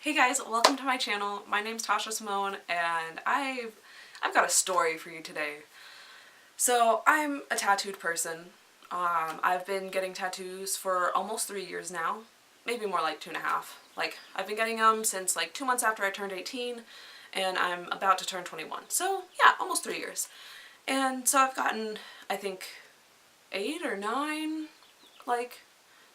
Hey guys, welcome to my channel. My name's Tasha Simone and I've got a story for you today. So I'm a tattooed person. I've been getting tattoos for almost 3 years now, maybe more like 2.5. Like I've been getting them since like 2 months after I turned 18 and I'm about to turn 21. So yeah, almost 3 years. And so I've gotten, I think, 8 or 9 like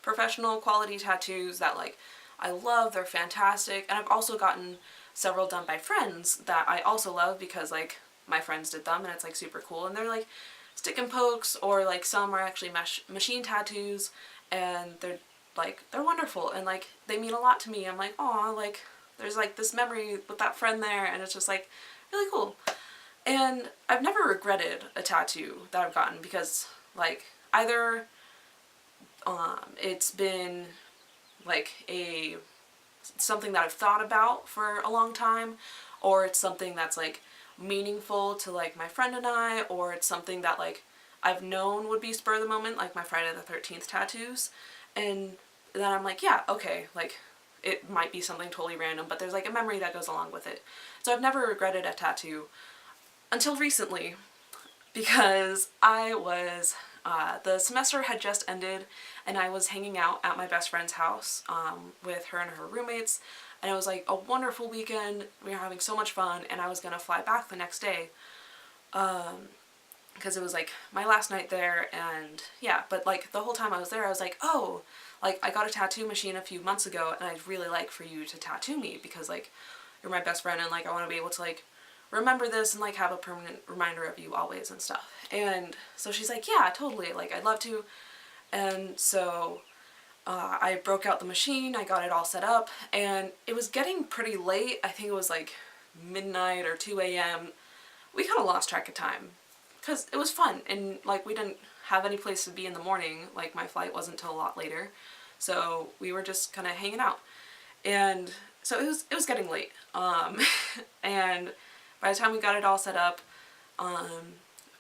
professional quality tattoos that like I love, they're fantastic, and I've also gotten several done by friends that I also love because like my friends did them and it's like super cool, and they're like stick and pokes, or like some are actually machine tattoos, and they're wonderful and like they mean a lot to me. I'm like, oh, like there's like this memory with that friend there, and it's just like really cool. And I've never regretted a tattoo that I've gotten because like either it's been like something that I've thought about for a long time, or it's something that's like meaningful to like my friend and I, or it's something that like I've known would be spur of the moment, like my Friday the 13th tattoos. And then I'm like, yeah, okay, like it might be something totally random, but there's like a memory that goes along with it. So I've never regretted a tattoo until recently, because the semester had just ended and I was hanging out at my best friend's house with her and her roommates, and it was like a wonderful weekend. We were having so much fun, and I was gonna fly back the next day because it was like my last night there. And yeah, but like the whole time I was there I was like, oh, like I got a tattoo machine a few months ago and I'd really like for you to tattoo me because like you're my best friend and like I want to be able to like remember this and like have a permanent reminder of you always and stuff. And so she's like, yeah, totally, like I'd love to. And so I broke out the machine, I got it all set up, and it was getting pretty late. I think it was like midnight or 2 a.m. We kind of lost track of time because it was fun, and like we didn't have any place to be in the morning. Like my flight wasn't till a lot later, so we were just kind of hanging out. And so it was getting late. And by the time we got it all set up,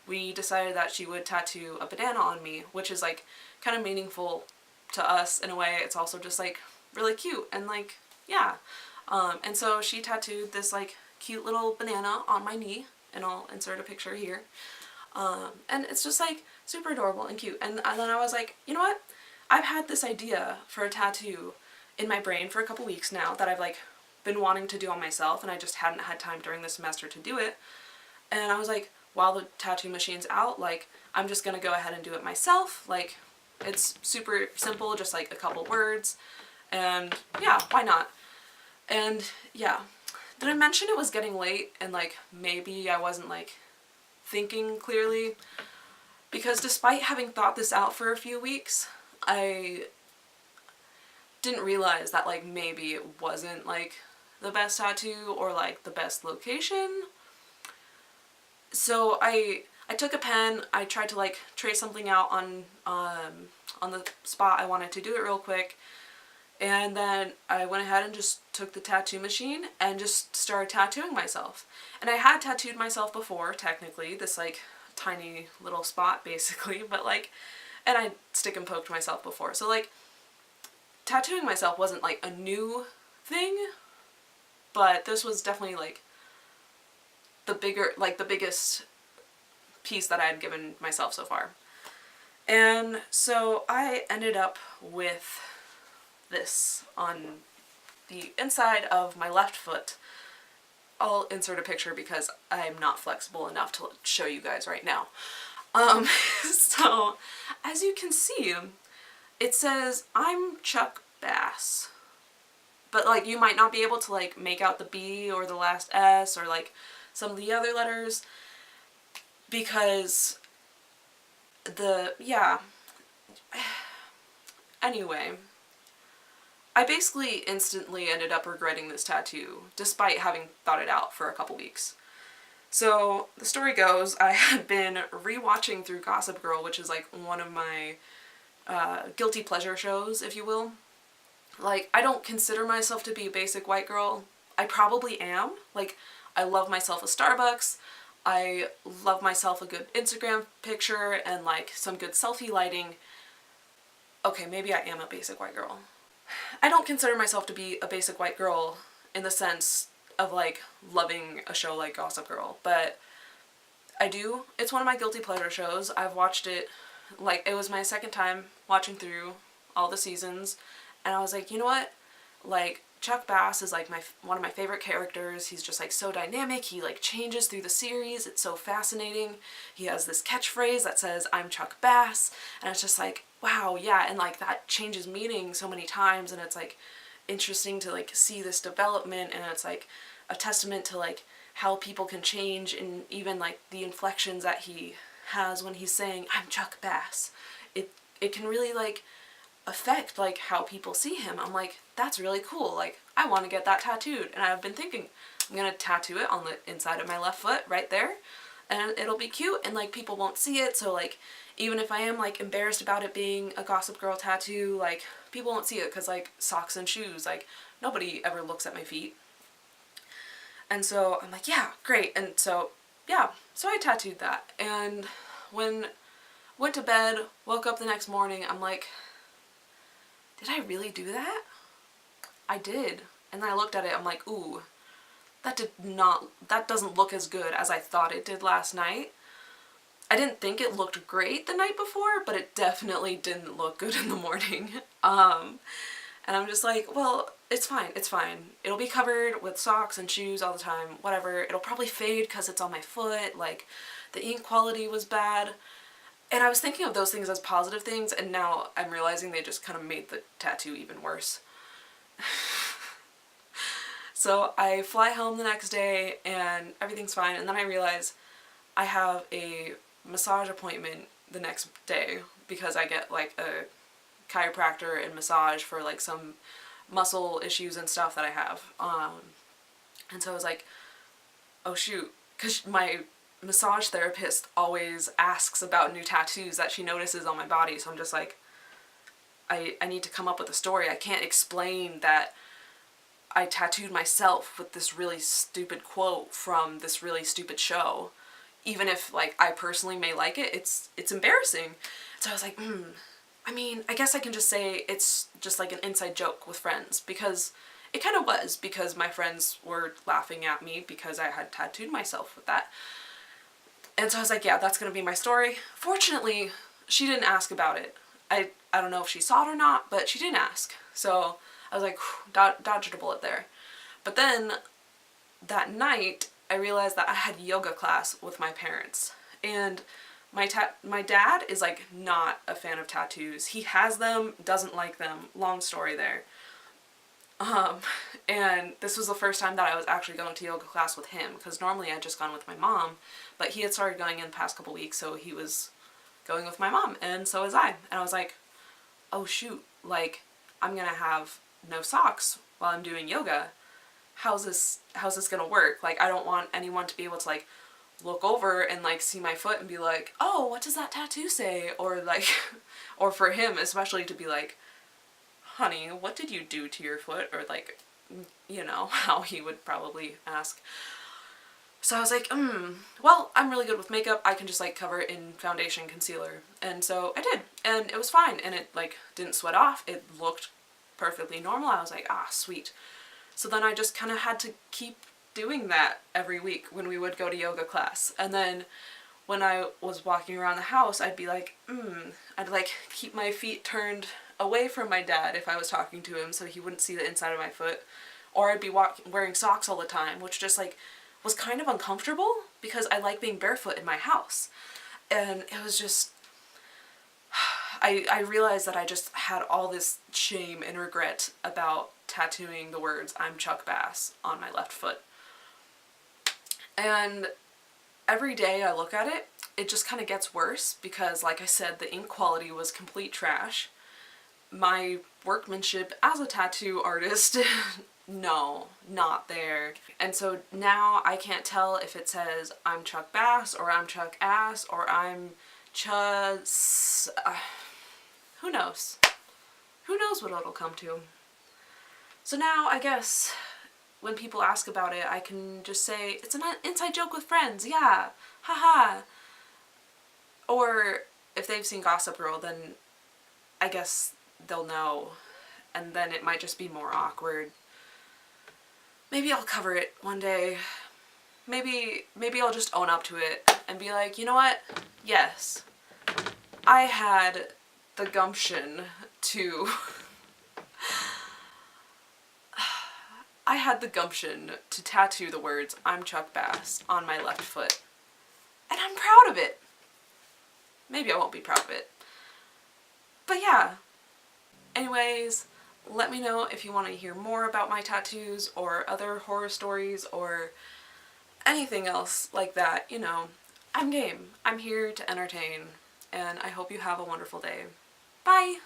we decided that she would tattoo a banana on me, which is like kind of meaningful to us in a way. It's also just like really cute and like, yeah. And so she tattooed this like cute little banana on my knee, and I'll insert a picture here. And it's just like super adorable and cute. And then I was like, you know what? I've had this idea for a tattoo in my brain for a couple weeks now that I've like been wanting to do on myself, and I just hadn't had time during the semester to do it. And I was like, while the tattoo machine's out, like I'm just gonna go ahead and do it myself. Like it's super simple, just like a couple words, and yeah, why not? And yeah, did I mention it was getting late and like maybe I wasn't like thinking clearly? Because despite having thought this out for a few weeks, I didn't realize that like maybe it wasn't like the best tattoo or like the best location. So I took a pen, I tried to like trace something out on the spot I wanted to do it real quick, and then I went ahead and just took the tattoo machine and just started tattooing myself. And I had tattooed myself before, technically, this like tiny little spot basically, but like, and I stick and poked myself before. So like tattooing myself wasn't like a new thing, but this was definitely like the biggest piece that I had given myself so far. And so I ended up with this on the inside of my left foot. I'll insert a picture because I'm not flexible enough to show you guys right now. So as you can see, it says I'm Chuck Bass, but like you might not be able to like make out the B or the last S or like some of the other letters, because anyway, I basically instantly ended up regretting this tattoo despite having thought it out for a couple weeks. So the story goes, I had been rewatching through Gossip Girl, which is like one of my guilty pleasure shows, if you will. Like, I don't consider myself to be a basic white girl. I probably am. Like, I love myself a Starbucks. I love myself a good Instagram picture and like some good selfie lighting. Okay, maybe I am a basic white girl. I don't consider myself to be a basic white girl in the sense of like loving a show like Gossip Girl, but I do. It's one of my guilty pleasure shows. I've watched it, like, it was my second time watching through all the seasons, and I was like, you know what? Like, Chuck Bass is like one of my favorite characters. He's just like so dynamic. He like changes through the series. It's so fascinating. He has this catchphrase that says, "I'm Chuck Bass," and it's just like, wow, yeah, and like that changes meaning so many times, and it's like interesting to like see this development, and it's like a testament to like how people can change, and even like the inflections that he has when he's saying, "I'm Chuck Bass." It can really like affect like how people see him. I'm like, that's really cool. Like, I want to get that tattooed, and I've been thinking I'm gonna tattoo it on the inside of my left foot right there, and it'll be cute, and like people won't see it, so like even if I am like embarrassed about it being a Gossip Girl tattoo, like people won't see it because like socks and shoes, like nobody ever looks at my feet. And so I'm like, yeah, great. And so yeah, so I tattooed that, and when went to bed, woke up the next morning, I'm like, did I really do that? I did. And then I looked at it, I'm like, ooh, that doesn't look as good as I thought it did last night. I didn't think it looked great the night before, but it definitely didn't look good in the morning. And I'm just like, well, it's fine, it's fine. It'll be covered with socks and shoes all the time, whatever. It'll probably fade because it's on my foot, like, the ink quality was bad. And I was thinking of those things as positive things, and now I'm realizing they just kind of made the tattoo even worse. So I fly home the next day, and everything's fine, and then I realize I have a massage appointment the next day because I get like a chiropractor and massage for like some muscle issues and stuff that I have. And so I was like, oh shoot, because my massage therapist always asks about new tattoos that she notices on my body, so I'm just like, I need to come up with a story. I can't explain that I tattooed myself with this really stupid quote from this really stupid show. Even if like I personally may like it, it's embarrassing. So I was like, I mean, I guess I can just say it's just like an inside joke with friends, because it kind of was, because my friends were laughing at me because I had tattooed myself with that. And so I was like, yeah, that's gonna be my story. Fortunately, she didn't ask about it. I don't know if she saw it or not, but she didn't ask. So I was like, dodged a bullet there. But then that night, I realized that I had yoga class with my parents, and my dad is like not a fan of tattoos. He has them, doesn't like them. Long story there. And this was the first time that I was actually going to yoga class with him, because normally I'd just gone with my mom, but he had started going in the past couple weeks, so he was going with my mom, and so was I. And I was like, oh shoot, like, I'm gonna have no socks while I'm doing yoga. How's this gonna work? Like, I don't want anyone to be able to like look over and like see my foot and be like, oh, what does that tattoo say? Or like, or for him especially to be like, honey, what did you do to your foot? Or like, you know, how he would probably ask. So I was like, well, I'm really good with makeup. I can just like cover it in foundation, concealer. And so I did, and it was fine, and it like didn't sweat off. It looked perfectly normal. I was like, ah, sweet. So then I just kind of had to keep doing that every week when we would go to yoga class. And then when I was walking around the house, I'd be like, I'd like keep my feet turned away from my dad if I was talking to him so he wouldn't see the inside of my foot. Or I'd be wearing socks all the time, which just like was kind of uncomfortable because I like being barefoot in my house. And it was just, I realized that I just had all this shame and regret about tattooing the words "I'm Chuck Bass" on my left foot. And every day I look at it, it just kind of gets worse because, like I said, the ink quality was complete trash. My workmanship as a tattoo artist, no, not there. And so now I can't tell if it says "I'm Chuck Bass" or "I'm Chuck Ass" or "I'm Chus." Who knows? Who knows what it'll come to? So now I guess when people ask about it, I can just say, it's an inside joke with friends, yeah, haha. Or if they've seen Gossip Girl, then I guess they'll know, and then it might just be more awkward. maybe I'll cover it one day. Maybe I'll just own up to it and be like, you know what? Yes, I had the gumption to I had the gumption to tattoo the words "I'm Chuck Bass" on my left foot. And I'm proud of it. Maybe I won't be proud of it. But yeah. Anyways, let me know if you want to hear more about my tattoos or other horror stories or anything else like that. You know, I'm game. I'm here to entertain, and I hope you have a wonderful day. Bye!